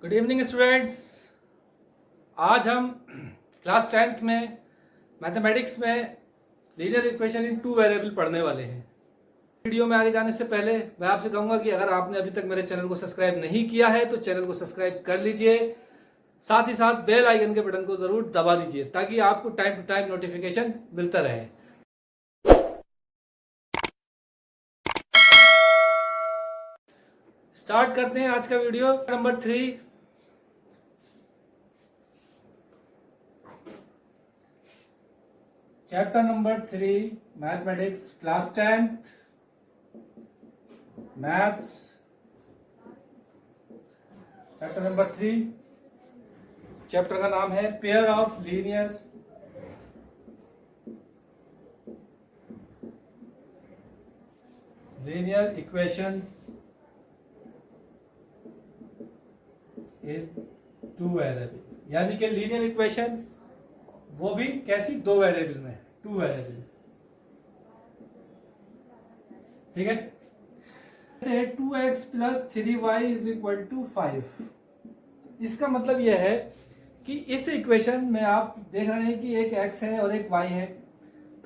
Good evening students. आज हम class 10th में मैथमेटिक्स में linear equation in two variable पढ़ने वाले हैं। वीडियो में आगे जाने से पहले मैं आपसे कहूंगा कि अगर आपने अभी तक मेरे चैनल को सब्सक्राइब नहीं किया है तो चैनल को सब्सक्राइब कर लीजिए, साथ ही साथ बेल आइकन के बटन को जरूर दबा दीजिए ताकि आपको टाइम टू टाइम नोटिफिकेशन मिलता रहे। स्टार्ट करते हैं आज का video. Number 3, chapter number 3 mathematics class 10th maths, chapter number 3। Chapter का नाम है pair of linear equation in two variable, यानी कि लीनियर इक्वेशन वो भी कैसी, दो वेरिएबल में, टू वेरिएबल। ठीक है, 2x plus 3y is equal to 5। इसका मतलब यह है कि इस इक्वेशन में आप देख रहे हैं कि एक x है और एक y है,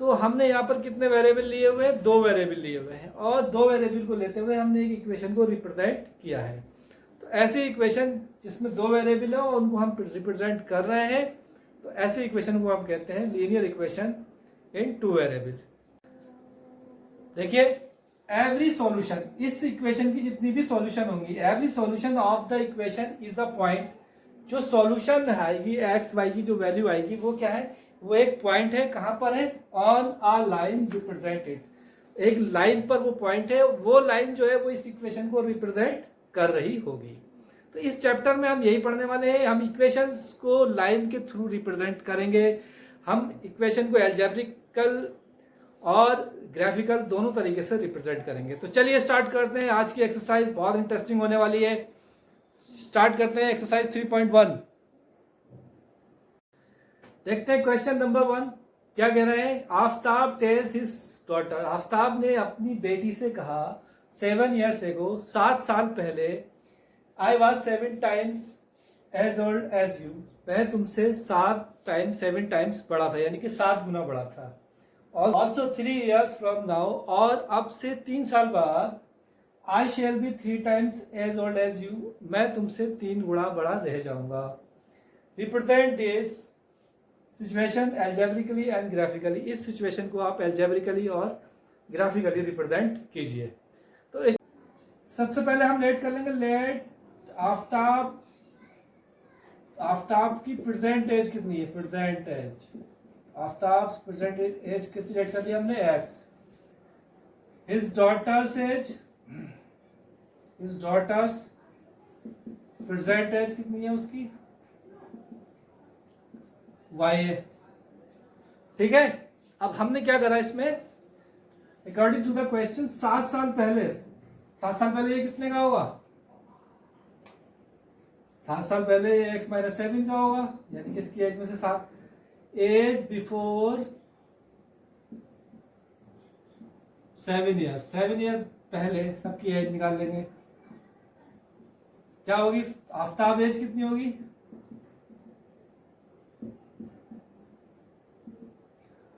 तो हमने यहाँ पर कितने वेरिएबल लिए हुए हैं? दो वेरिएबल लिए हुए हैं, और दो वेरिएबल को लेते हुए हमने एक इक्वेशन को रिप्रेजेंट किया है। तो ऐसी इक्वेशन जिसमें दो वेरिएबल है और उनको हम रिप्रेजेंट कर रहे हैं, तो ऐसे इक्वेशन को हम कहते हैं linear equation in two variable. देखिए, एवरी सॉल्यूशन, इस इक्वेशन की जितनी भी सॉल्यूशन होंगी, every solution of the equation is a point. जो सॉल्यूशन आएगी, एक्स वाई की जो वैल्यू आएगी वो क्या है? वो एक पॉइंट है। कहां पर है? ऑन अ लाइन रिप्रेजेंटेड, एक लाइन पर वो पॉइंट है। वो लाइन जो है वो इस इक्वेशन को रिप्रेजेंट कर रही होगी। तो इस चैप्टर में हम यही पढ़ने वाले हैं। हम इक्वेशंस को लाइन के थ्रू रिप्रेजेंट करेंगे। हम इक्वेशन को एल्जेब्रिकल और ग्राफिकल दोनों तरीके से रिप्रेजेंट करेंगे। तो चलिए स्टार्ट करते हैं। आज की एक्सरसाइज बहुत इंटरेस्टिंग होने वाली है। स्टार्ट करते हैं एक्सरसाइज 3.1। देखते हैं क्वेश्चन नंबर 1 क्या कह रहे हैं। Aftab tales his daughter, Aftab ने अपनी बेटी से कहा 7 years ago, 7 साल पहले, I was 7 times as old as you, मैं तुमसे 7 times बड़ा था, यानी कि 7 गुना बड़ा था। Also 3 years from now, और अब से 3 साल बाद, I shall be 3 times as old as you, मैं तुमसे 3 गुना बड़ा रह जाऊंगा। Represent this situation algebraically and graphically, इस सिचुएशन को आप algebraically और ग्राफिकली रिप्रेजेंट कीजिए। तो सबसे पहले हम लेट कर लेंगे। लेट आफ्ताब की प्रेजेंट एज कितनी है? Present age, Aftab present age कितनी लेट कर दी हमने? X. His daughter's age, his daughter's present age कितनी है उसकी? वाई है। ठीक है, अब हमने क्या करा इसमें, अकॉर्डिंग टू द क्वेश्चन 7 साल पहले, 7 साल पहले ये कितने का होगा? 7 साल पहले ये x माइनस 7 का होगा, यानी कि इसकी एज में से 7, एज बिफोर 7 ईयर, 7 ईयर पहले सबकी एज निकाल लेंगे। क्या होगी? आफ्ताब एज कितनी होगी?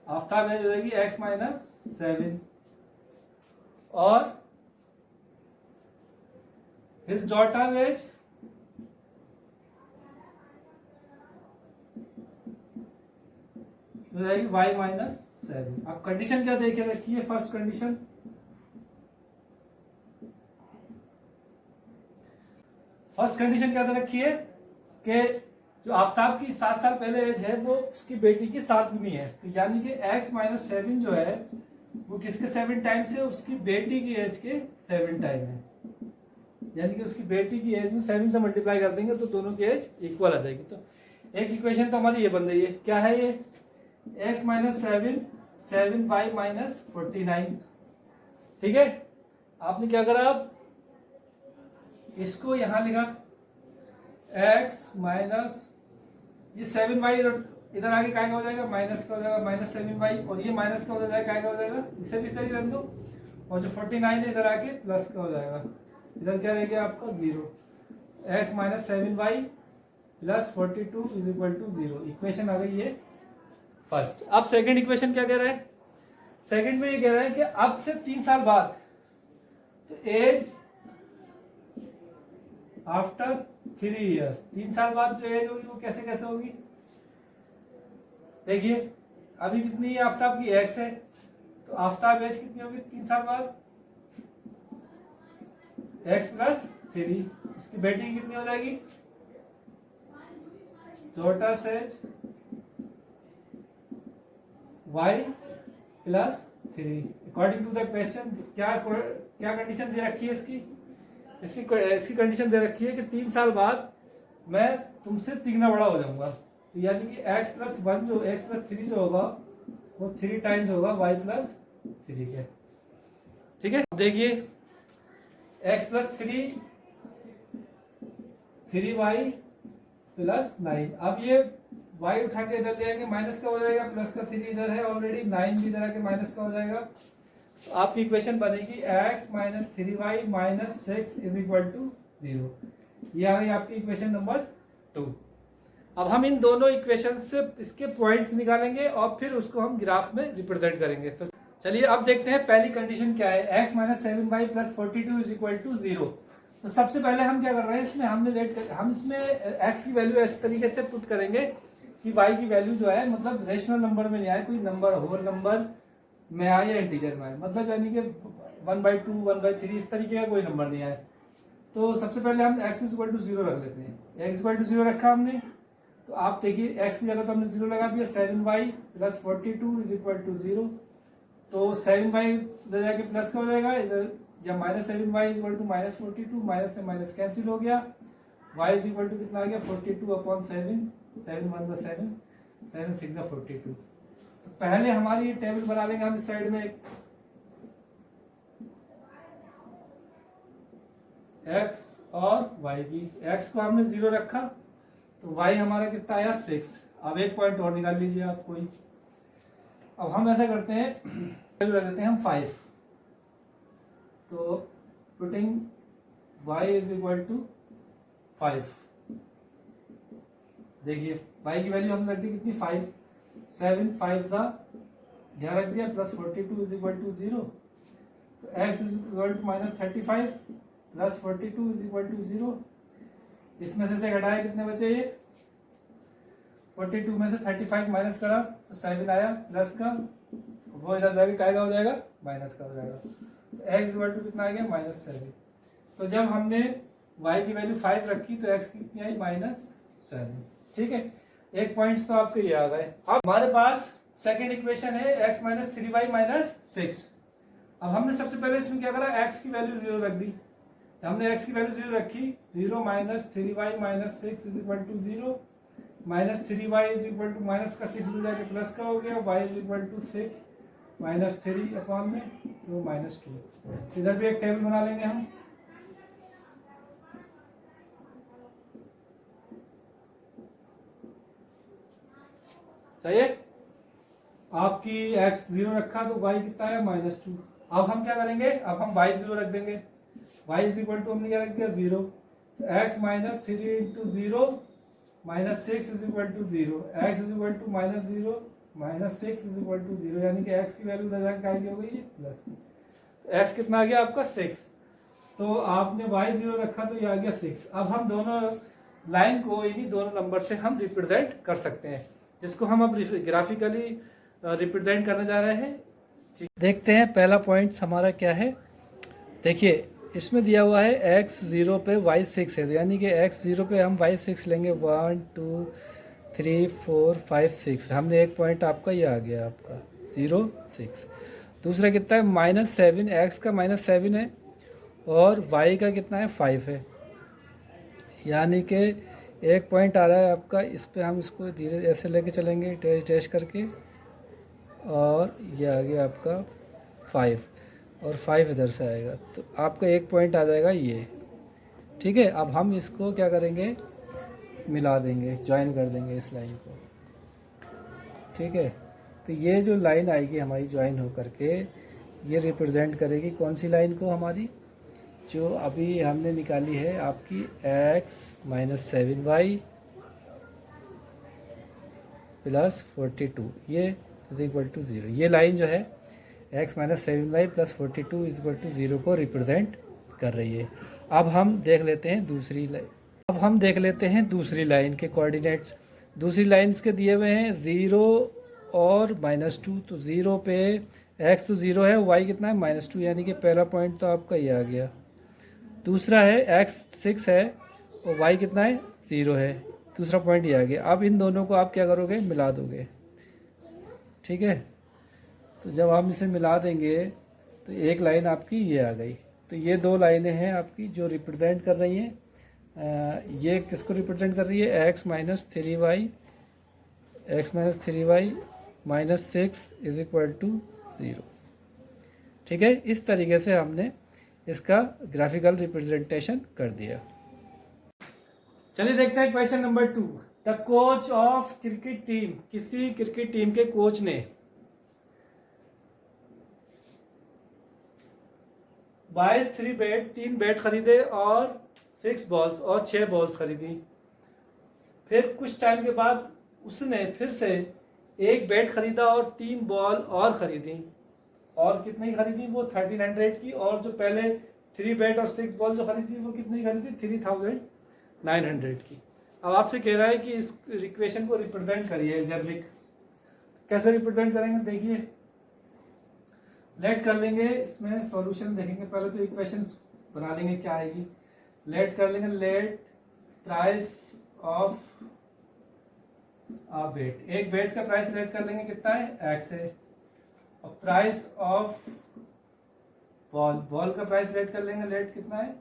आफ्ताब एज हो जाएगी x माइनस 7, और हिज डॉटर एज हो जाएगी y माइनस 7। अब कंडीशन क्या देखे रखी है? फर्स्ट कंडीशन, फर्स्ट कंडीशन क्या दे रखी है कि जो आफ्ताब की 7 साल पहले एज है वो उसकी बेटी की 7 गुनी है। तो यानी कि x माइनस 7 जो है वो किसके 7 टाइम्स है? उसकी बेटी की एज के 7 टाइम है। यानी कि उसकी बेटी की एज में 7 से मल्टीप्लाई कर देंगे तो दोनों की एज इक्वल आ जाएगी। तो एक इक्वेशन तो हमारी ये बन रही है। क्या है ये? x minus 7, 7y minus 49। ठीक है, आपने क्या करा? अब इसको यहां लिखा x माइनस ये 7y, इधर आगे क्या हो जाएगा? माइनस का हो जाएगा, माइनस 7y, और ये माइनस का हो जाएगा, क्या हो जाएगा? इसे भी इधर ही रख दो, और जो 49 है इधर आके प्लस का हो जाएगा। इधर क्या रह गया आपका? 0। X minus 7y plus 42 is equal to 0। Equation आ गई ये फर्स्ट। अब सेकंड इक्वेशन क्या कह रहा है? सेकंड में ये कह रहा है कि अब से 3 साल बाद, तो एज आफ्टर 3 ईयर, 3 साल बाद जो एज होगी वो कैसे कैसे होगी? देखिए अभी कितनी है आफ्ताब की? एक्स है, तो आफ्ताब एज कितनी होगी 3 साल बाद? X plus 3। उसकी बेटी कितनी हो जाएगी? Daughter's age Y plus 3। According to the question क्या कंडीशन दे रखी है इसकी? इसकी कंडीशन दे रखी है कि 3 साल बाद मैं तुमसे 3 बड़ा हो जाऊंगा। तो यानी कि x प्लस 1 जो x प्लस 3 जो होगा वो 3 टाइम्स होगा y प्लस 3 के। ठीक है, देखिए x प्लस 3y प्लस 9। अब ये y उठा के इधर ले आएंगे, माइनस का हो जाएगा, प्लस का 3 इधर है ऑलरेडी, 9 भी इधर आके माइनस का हो जाएगा। तो आपकी इक्वेशन बनेगी x minus 3y minus 6 is equal to 0। ये आ गई आपकी इक्वेशन नंबर 2। अब हम इन दोनों इक्वेशन से इसके पॉइंट्स निकालेंगे और फिर उसको हम ग्राफ में रिप्रेजेंट करेंगे। तो चलिए अब देखते हैं पहली कंडीशन क्या है। x minus 7y plus 42 is equal to 0। तो सबसे पहले हम क्या कर रहे हैं, इसमें हम इसमें x की वैल्यू इस तरीके से पुट करेंगे कि y की वैल्यू जो है मतलब रेशनल नंबर में नहीं आए, कोई नंबर होल नंबर में आए या इंटीजर में आए, मतलब यानी कि 1/2 1/3 इस तरीके का कोई नंबर नहीं आए। तो सबसे पहले हम x इक्वल टू 0 रख लेते हैं। x इक्वल टू 0 रखा हमने, तो आप देखिए x की जगह तो हमने 0 लगा दिया। 7y plus 42 is equal to 0। तो 7y इधर जाके प्लस का हो जाएगा, इधर या minus 7y is equal to minus 42, minus से माइनस कैंसिल हो गया। y इज इक्वल टू कितना आ गया 42 अपॉन 7, 7 1 7, 7 6 42। तो पहले हमारी टेबल बना लेंगे हम इस साइड में x और y की। x को हमने 0 रखा तो y हमारा कितना आया 6। अब एक पॉइंट और निकाल लीजिए आप कोई। अब हम ऐसा करते हैं, रख देते हैं हम 5। तो putting y is equal to 5। देखिए y की वैल्यू हमने रख दी कितनी 5, 7 5 था यहाँ रख दिया, प्लस 42 इज इक्वल टू 0। तो x is equal to minus 35 plus 42 is equal to 0। इसमें से घटाया कितने बचे? ये 42 में से 35 माइनस करा तो 7 आया प्लस का, वो इधर जाके क्या हो जाएगा माइनस का हो जाएगा। तो x इक्वल टू कितना आ गया -7। तो जब हमने y की वैल्यू 5 रखी तो x कितनी आई -7। ठीक है, एक पॉइंट्स तो आपके ये आ गए। अब हमारे पास सेकेंड इक्वेशन है x माइनस 3y माइनस 6। अब हमने सबसे पहले इसमें क्या करा, x की वैल्यू 0 रख दी। हमने x की वैल्यू 0 रखी, 0 minus 3y minus 6 is equal to 0, minus 3y is equal to minus का 6 जाके प्लस का हो गया, y is equal to 6 minus 3 upon में तो -2। इधर भी एक टेबल बना लेंगे हम। सही है, आपकी x 0 रखा तो y कितना है -2। अब हम क्या करेंगे, अब हम y 0 रख देंगे। y इज इक्वल टू हमने क्या रख दिया 0। तो x minus 3 into 0 minus 6 is equal to 0, x is equal to -0 minus 6 is equal to 0, यानी कि x की वैल्यू उधर क्या हो गई है प्लस की। तो x कितना आ गया आपका 6। तो आपने y 0 रखा तो ये आ गया 6। अब हम दोनों लाइन को इन्हीं दोनों नंबर से हम रिप्रेजेंट कर सकते हैं, जिसको हम अब ग्राफिकली रिप्रेजेंट करने जा रहे हैं। ठीक, देखते हैं पहला पॉइंट हमारा क्या है। देखिए इसमें दिया हुआ है x 0 पे y 6 है, यानी कि x 0 पे हम y 6 लेंगे। 1 2 3 4 5 6, हमने एक पॉइंट आपका ये आ गया आपका 0 6। दूसरा कितना है -7, x का -7 है और y का कितना है 5 है, यानी कि एक पॉइंट आ रहा है आपका। इस पे हम इसको धीरे ऐसे लेके चलेंगे डैश करके, और ये आ गया आपका 5 और 5 इधर से आएगा, तो आपका एक पॉइंट आ जाएगा ये। ठीक है, अब हम इसको क्या करेंगे, मिला देंगे, ज्वाइन कर देंगे इस लाइन को। ठीक है, तो ये जो लाइन आएगी हमारी ज्वाइन हो करके, ये रिप्रेजेंट करेगी कौन सी लाइन को, हमारी जो अभी हमने निकाली है आपकी x माइनस 7y प्लस 42, ये इज इक्वल टू 0। ये लाइन जो है x minus 7y plus 42 is equal to 0 को रिप्रेजेंट कर रही है। अब हम देख लेते हैं दूसरी लाइन के कोऑर्डिनेट्स। दूसरी लाइन्स के दिए हुए हैं 0 और -2। तो 0 पे x तो 0 है, y कितना है -2, यानी कि पहला पॉइंट तो आपका ये आ गया। दूसरा है x 6 है और y कितना है 0 है, दूसरा पॉइंट ये आ गया। अब इन दोनों को आप क्या करोगे, मिला दोगे। ठीक है, तो जब हम इसे मिला देंगे तो एक लाइन आपकी ये आ गई। तो ये दो लाइनें हैं आपकी जो रिप्रेजेंट कर रही हैं, ये किसको रिप्रेजेंट कर रही है, x minus 3y minus 6 is equal to 0। ठीक है, इस तरीके से हमने इसका ग्राफिकल रिप्रेजेंटेशन कर दिया। चलिए देखते हैं question number 2। The coach of cricket team, किसी क्रिकेट टीम के कोच ने 22 3 बैट खरीदे और 6 बॉल्स और 6 बॉल्स खरीदी। फिर कुछ टाइम के बाद उसने फिर से एक बैट खरीदा और 3 बॉल और खरीदी। और कितनी खरीदी, वो 1300 की। और जो पहले 3 बैट और 6 बॉल जो खरीदी वो कितनी खरीदी, 3900 की। अब आपसे कह रहा है कि इस इक्वेशन को रिप्रेजेंट करिए एल्जेब्रिक। कैसे रिप्रेजेंट करेंगे देखिए, लेट कर लेंगे, इसमें सॉल्यूशन देखेंगे। पहले तो इक्वेशन बना लेंगे, क्या आएगी। लेट कर लेंगे, लेट प्राइस ऑफ आ बेट, एक बेट का प्राइस लेट कर लेंगे, कितना है x है। और प्राइस ऑफ बॉल का प्राइस लेट कर लेंगे, लेट कितना है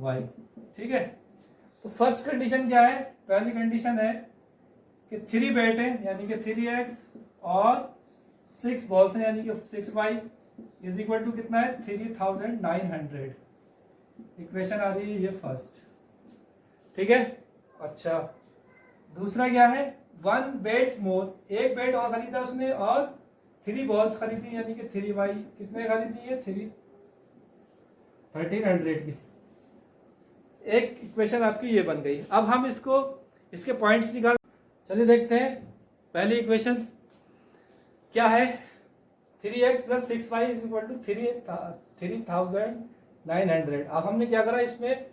y। ठीक है, तो फर्स्ट कंडीशन क्या है, पहली कंडीशन है कि 3 बेट है यानी कि 3x और 6 बॉल्स है यानी कि 6y इज इक्वल टू कितना है 3900। इक्वेशन आ रही है ये फर्स्ट। ठीक है, अच्छा दूसरा क्या है, 1 बेट मोर, एक बेट और खरीदा उसने और 3 बॉल्स खरीदी यानी कि 3y, कितने खरीदी है 1300 की। एक इक्वेशन आपकी ये बन गई। अब हम इसके पॉइंट्स निकाल, चलिए देखते हैं। पहली इक्वेशन क्या है, 3x plus 6y is equal to 3900। अब हमने क्या करा, इसमें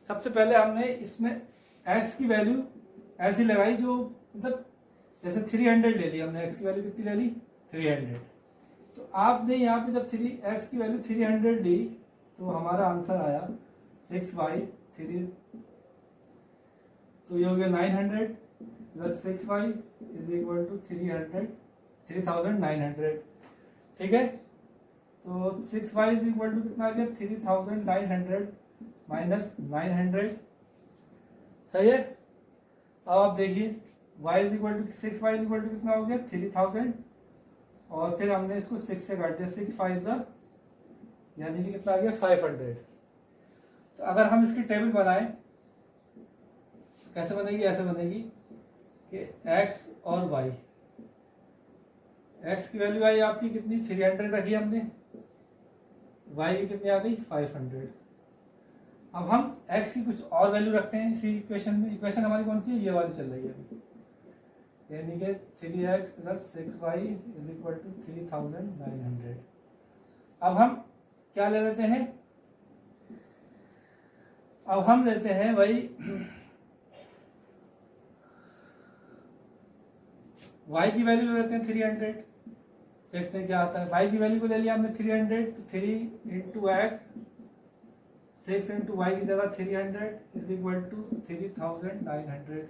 सबसे पहले हमने इसमें x की वैल्यू ऐसी लगाई जो मतलब जैसे 300 ले ली हमने, x की वैल्यू कितनी ले ली 300। तो आपने यहाँ पे जब x की वैल्यू 300 ली तो हमारा आंसर आया 6y 3, तो ये हो गया 900 plus 6y is equal to 3900। ठीक है, तो 6y इज इक्वल टू कितना आ गया 3900 माइनस 900। सही है। अब आप देखिए y is equal to 6y is equal to कितना हो गया 3000, और फिर हमने इसको 6 से काट दिया, 6 5 यानी कि कितना आ गया 500। तो अगर हम इसकी टेबल बनाएं कैसे बनेगी, ऐसे बनेगी कि x और y, x की वैल्यू आई आपकी कितनी 300 रखी हमने, y की कितनी आ गई 500। अब हम x की कुछ और वैल्यू रखते हैं इसी इक्वेशन में। इक्वेशन हमारी कौन सी है, ये वाली चल रही है अभी, यानी कि 3x plus 6y is equal to 3900। अब हम क्या ले लेते हैं, अब हम लेते हैं भाई y की वैल्यू लेते हैं 300, देखते हैं क्या आता है। y की वैल्यू को ले लिया हमने 300, तो 3 इंटू एक्स, 6 इंटू वाई की जगह 300 is equal to 3900।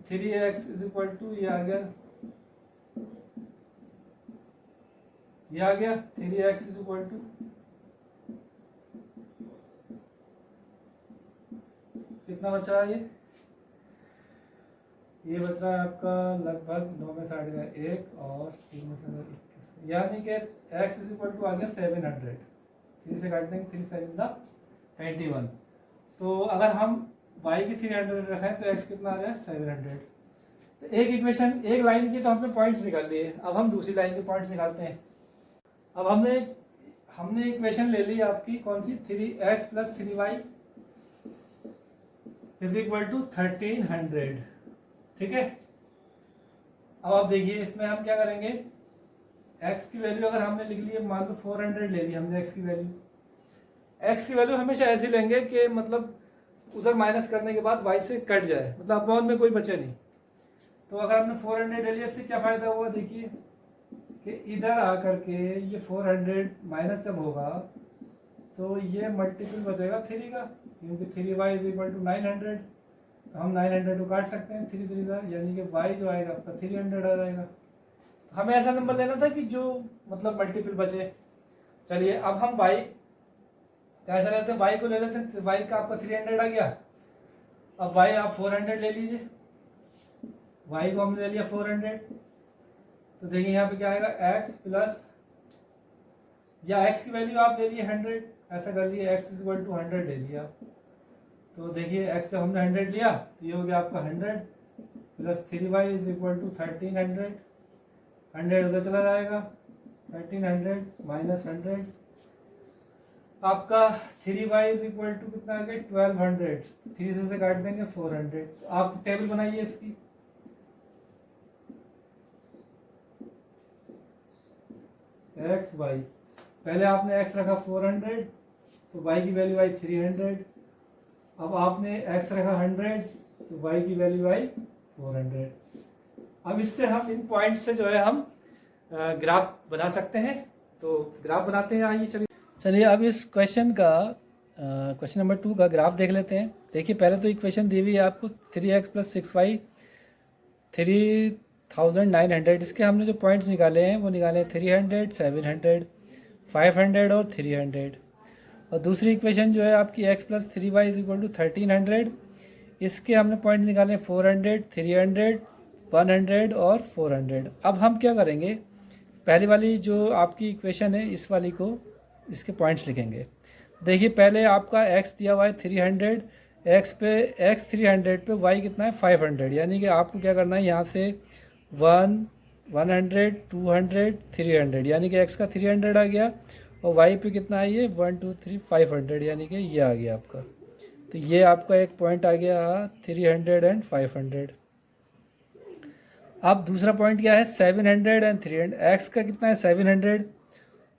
3x is equal to ये आ गया 3x इज इक्वल टू कितना बच रहा है, ये बच रहा है आपका लगभग 9 में 60 का 1 और 3 में 21, यानी कि x इज इक्वल टू आ गया 700। 3 से काट देंगे 3 7 21। तो अगर हम y की 300 रखें तो x कितना आ जाए 700। तो एक इक्वेशन, एक लाइन की तो हमने पॉइंट्स निकाल लिए। अब हम दूसरी लाइन के पॉइंट्स निकालते हैं। अब हमने इक्वेशन ले ली आपकी कौन सी, 3x plus 3y is equal to 1300। ठीक है, अब आप देखिए इसमें हम क्या करेंगे, x की वैल्यू अगर हमने लिख ली है, मान लो 400 ले ली हमने x की वैल्यू। x की वैल्यू हमेशा ऐसी लेंगे कि मतलब उधर माइनस करने के बाद y से कट जाए, मतलब अपॉन में कोई बचे नहीं। तो अगर हमने 400 ले लिया, इससे क्या फायदा हुआ, देखिए कि इधर आकर के ये 400 माइनस जब होगा तो ये मल्टीपल बचेगा 3 का, क्योंकि 3y इज इक्वल टू 900। तो हम 900 को काट सकते हैं 3 3 यानी कि y जो आएगा आपका 300 आ जाएगा। हमें ऐसा नंबर लेना था कि जो मतलब मल्टीपल बचे। चलिए अब हम y कैसे लेते हैं, y को ले लेते हैं, y का आपका 300 आ गया। अब y आप 400 ले लीजिए, y को हमने ले लिया 400। तो देखिए यहाँ पे क्या आएगा, x प्लस, या x की वैल्यू आप ले लिए 100, ऐसा कर लिए x इज इक्वल टू 100 ले लिया। तो देखिए x जब हमने 100 लिया तो ये हो गया आपका 100 plus 3y is equal to 1300। 100 उधर चला जाएगा, 1300 माइनस 100 आपका 3y इज इक्वल टू कितना आ गया 1200। 3 से काट देंगे 400। आप टेबल बनाइए इसकी, एक्स वाई, पहले आपने x रखा 400 तो y की वैल्यू आई 300। अब आपने x रखा 100 तो y की वैल्यू आई 400। अब इससे हम इन पॉइंट से जो है हम ग्राफ बना सकते हैं। तो ग्राफ बनाते हैं, आइए चलिए अब इस क्वेश्चन का क्वेश्चन नंबर 2 का ग्राफ देख लेते हैं। देखिए पहले तो इक्वेशन दी हुई है आपको 3x प्लस 6y 3900। इसके हमने जो पॉइंट्स निकाले हैं वो निकाले हैं 300, 700, 500 और 300। और दूसरी इक्वेशन जो है आपकी x plus 3y is equal to 1300। इसके हमने पॉइंट्स निकाले 400, 300, 100 और 400। अब हम क्या करेंगे, पहली वाली जो आपकी इक्वेशन है इस वाली को, इसके पॉइंट्स लिखेंगे। देखिए पहले आपका x दिया हुआ है 300, x 300 पे y कितना है 500, यानी कि आपको क्या करना है यहाँ से 100, 200, 300, यानी कि x का 300 आ गया और y पे कितना है ये 1 2 3 500, यानी कि ये आ गया आपका। तो ये आपका एक पॉइंट आ गया 300 एंड 500। अब दूसरा पॉइंट क्या है 700 एंड 300। x का कितना है 700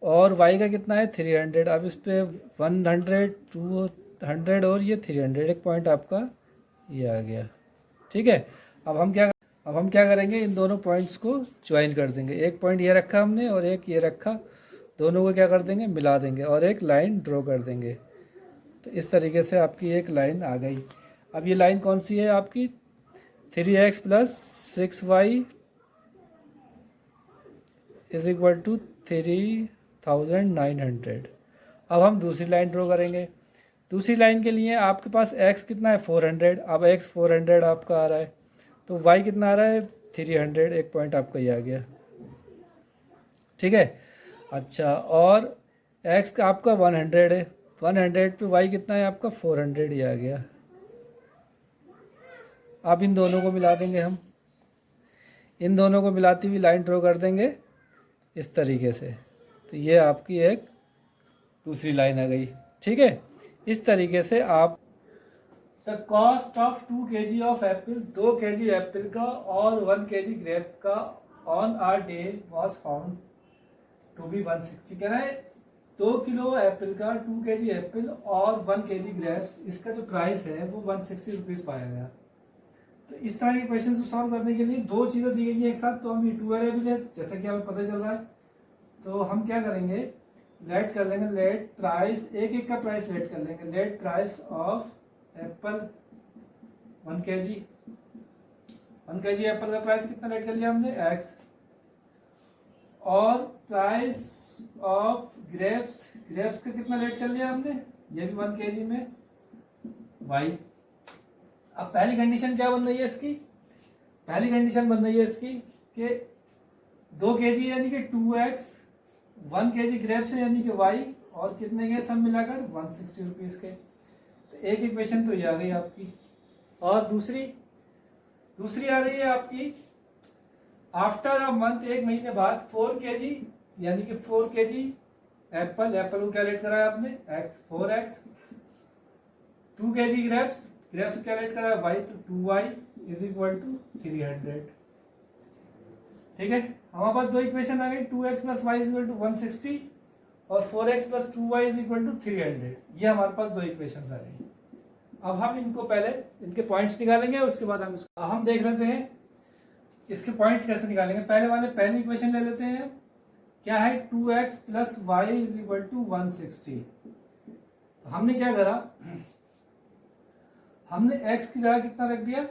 और y का कितना है 300। अब इस पे 100, 200 और ये 300, एक पॉइंट आपका ये आ गया। ठीक है, अब हम क्या करेंगे, इन दोनों पॉइंट्स को ज्वाइन कर देंगे। एक पॉइंट ये रखा हमने और एक ये रखा, दोनों को क्या कर देंगे मिला देंगे और एक लाइन ड्रॉ कर देंगे। तो इस तरीके से आपकी एक लाइन आ गई। अब ये लाइन कौन सी है आपकी, 3x plus 6y is equal to 3900। अब हम दूसरी लाइन ड्रॉ करेंगे। दूसरी लाइन के लिए आपके पास x कितना है 400। अब x 400 आपका आ रहा है, तो y कितना आ रहा है 300, एक पॉइंट आपका ये आ गया। ठीक है, अच्छा, और x का आपका 100 है, 100 पे y कितना है आपका 400 ही आ गया। अब इन दोनों को मिला देंगे हम, इन दोनों को मिलाती हुई लाइन ड्रॉ कर देंगे इस तरीके से। तो ये आपकी एक दूसरी लाइन आ गई। ठीक है, इस तरीके से आप the cost of 2 kg of apple, 2 kg apple का और 1 kg ग्रेप का on a day was found to be 160। कह रहा है 2 किलो एप्पल का, 2 kg एप्पल और 1 kg ग्रेप्स, इसका जो प्राइस है वो 160 रुपीज़ पाया गया। तो इस तरह के क्वेश्चन को सॉल्व करने के लिए दो चीज़ें दी गई हैं एक साथ, तो हम ये 2 वेरिएबल है जैसा कि हमें पता चल रहा है। तो हम क्या करेंगे, लेट कर लेंगे, लेट प्राइस, एक एक का प्राइस लेट कर लेंगे। Late price of Apple 1 kg, 1 kg apple का प्राइस कितना लेट कर लिया हमने x, और प्राइस ऑफ ग्रेप्स, ग्रेप्स का कितना लेट कर लिया हमने, ये भी 1 kg में y। अब पहली कंडीशन क्या बन रही है इसकी, पहली कंडीशन बन रही है इसकी कि 2 kg यानी कि 2x, 1 kg ग्रेप्स है यानी कि y, और कितने के सब मिलाकर 160 रुपीज़ के। तो एक इक्वेशन तो ये आ गई आपकी। और दूसरी आ रही है आपकी आफ्टर अ मंथ, एक महीने बाद 4 kg यानी कि 4 kg एप्पल को कैलकुलेट करा है आपने x 4x 2 kg ग्रेप्स को कैलकुलेट करा है y, तो 2y इज इक्वल टू 300। ठीक है, हमारे पास दो इक्वेशन आ गई, 2x plus Y is equal to 160 और 4x plus 2y is equal to 300। ये हमारे पास दो इक्वेशन आ गई। अब हम इनको पहले इनके पॉइंट्स निकालेंगे, उसके बाद हम देख लेते हैं इसके पॉइंट्स कैसे निकालेंगे। पहली इक्वेशन ले लेते हैं, क्या है 2x plus Y is equal to 160। तो हमने क्या करा, हमने x की जगह कितना रख दिया,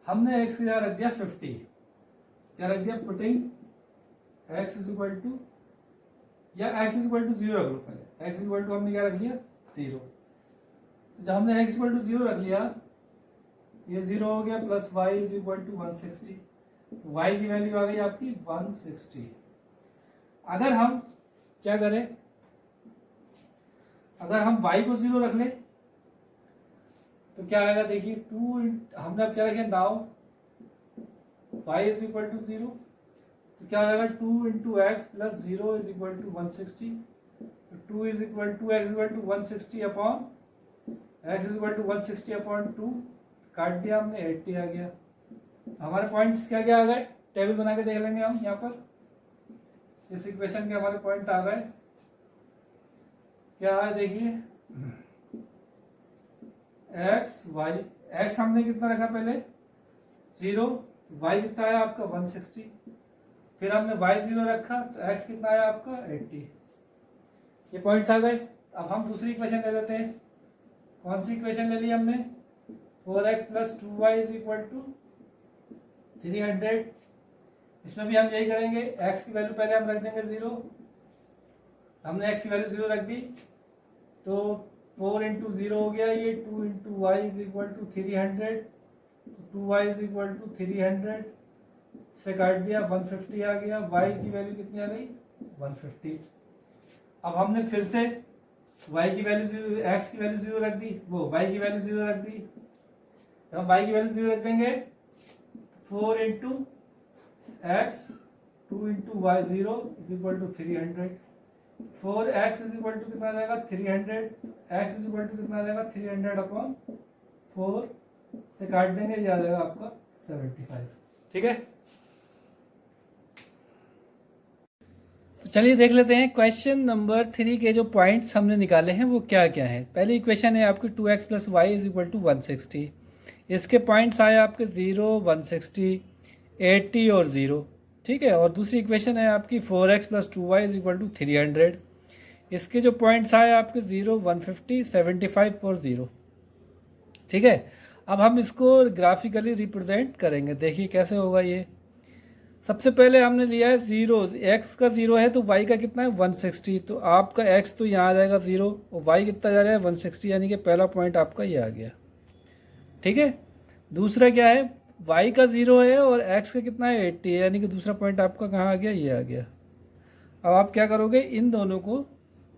हमने x की जगह रख दिया 50। क्या रख दिया, putting x is equal to, या x इज इक्वल टू 0 रख लो पहले, x इज इक्वल टू हमने क्या रख लिया 0। जब हमने x इक्वल टू 0 रख लिया, ये 0 हो गया, plus y is equal to 160। तो y की वैल्यू आ गई आपकी 160। अगर हम क्या करें, अगर हम y को 0 रख लें तो क्या आएगा, देखिए 2 हमने अब क्या रखे, now y is equal to 0, तो क्या हो जाएगा 2 into x plus 0 is equal to 160। तो 2 is equal to x equal to 160 upon x is equal to 160 upon 2, काट दिया हमने, 80 आ गया। हमारे पॉइंट्स क्या क्या आ गए, टेबल बना के देख लेंगे हम। यहाँ पर इस इक्वेशन के हमारे पॉइंट आ गए, क्या है देखिए, एक्स वाई, एक्स हमने कितना रखा पहले 0, वाई कितना आया आपका 160, फिर हमने y 0 रखा तो x कितना आया आपका 80। ये पॉइंट्स आ गए। अब हम दूसरी इक्वेशन ले लेते हैं। कौन सी इक्वेशन ले ली हमने, 4x plus 2y is equal to 300। इसमें भी हम यही करेंगे, x की वैल्यू पहले हम रख देंगे 0, हमने x की वैल्यू 0 रख दी, तो 4 इंटू 0 हो गया, ये 2 into y is equal to 300, तो 2y इज इक्वल टू 300 से काट दिया, 150 आ गया। y की वैल्यू कितनी आ गई 150। अब हमने फिर से y की वैल्यू 0, x की वैल्यू 0 रख दी, वो y की वैल्यू 0 रख दी। जब हम y की वैल्यू 0 रख देंगे, 4 into x 2 into y 0 is equal to 300। 4x is equal to कितना आ जाएगा 300, x इज इक्वल टू कितना आ जाएगा 300 अपॉन 4 से काट देंगे, ये आ जाएगा आपका 75। ठीक है, तो चलिए देख लेते हैं क्वेश्चन नंबर 3 के जो पॉइंट्स हमने निकाले हैं वो क्या क्या हैं। पहली इक्वेशन है आपकी 2x plus Y is equal to 160। इसके पॉइंट्स आए आपके 0, 160, 80 और 0। ठीक है, और दूसरी इक्वेशन है आपकी 4x plus 2y is equal to 300। इसके जो पॉइंट्स आए आपके 0, 150, 75 और 0। ठीक है, अब हम इसको ग्राफिकली रिप्रेजेंट करेंगे। देखिए कैसे होगा ये। सबसे पहले हमने लिया है 0, x का 0 है तो y का कितना है 160, तो आपका x तो यहाँ आ जाएगा 0 और y कितना जा रहा है 160, यानी कि पहला पॉइंट आपका ये आ गया। ठीक है, दूसरा क्या है, y का 0 है और x का कितना है 80 है, यानी कि दूसरा पॉइंट आपका कहाँ आ गया, ये आ गया। अब आप क्या करोगे, इन दोनों को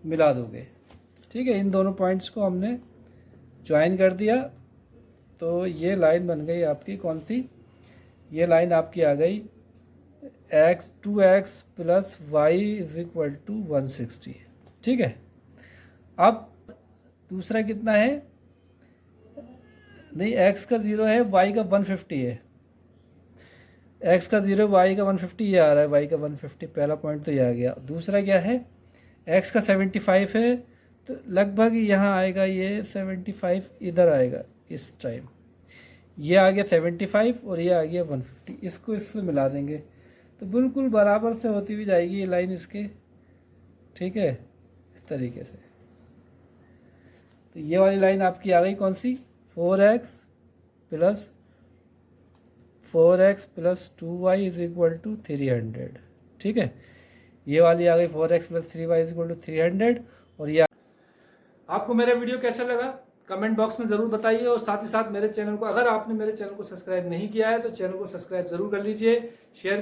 मिला दोगे। ठीक है, इन दोनों पॉइंट्स को हमने ज्वाइन कर दिया, तो ये लाइन बन गई आपकी कौन सी, ये लाइन आपकी आ गई x2x plus Y is equal to 160। ठीक है, अब दूसरा कितना है, नहीं x का 0 है, y का 150 है, x का 0, y का 150, ये आ रहा है y का 150, पहला पॉइंट तो ये आ गया। दूसरा क्या है, x का 75 है, तो लगभग यहाँ आएगा ये 75, इधर आएगा इस टाइम, ये आ गया 75 और ये आ गया 150, इसको इससे मिला देंगे तो बिल्कुल बराबर से होती हुई जाएगी ये लाइन इसके। ठीक है, इस तरीके से। तो ये वाली लाइन आपकी आ गई कौन सी, 4x plus 2y is equal to 300। ठीक है, ये वाली आ गई 4x plus 3y is equal to 300। और ये आपको मेरा वीडियो कैसा लगा कमेंट बॉक्स में ज़रूर बताइए, और साथ ही साथ मेरे चैनल को, अगर आपने मेरे चैनल को सब्सक्राइब नहीं किया है तो चैनल को सब्सक्राइब ज़रूर कर लीजिए, शेयर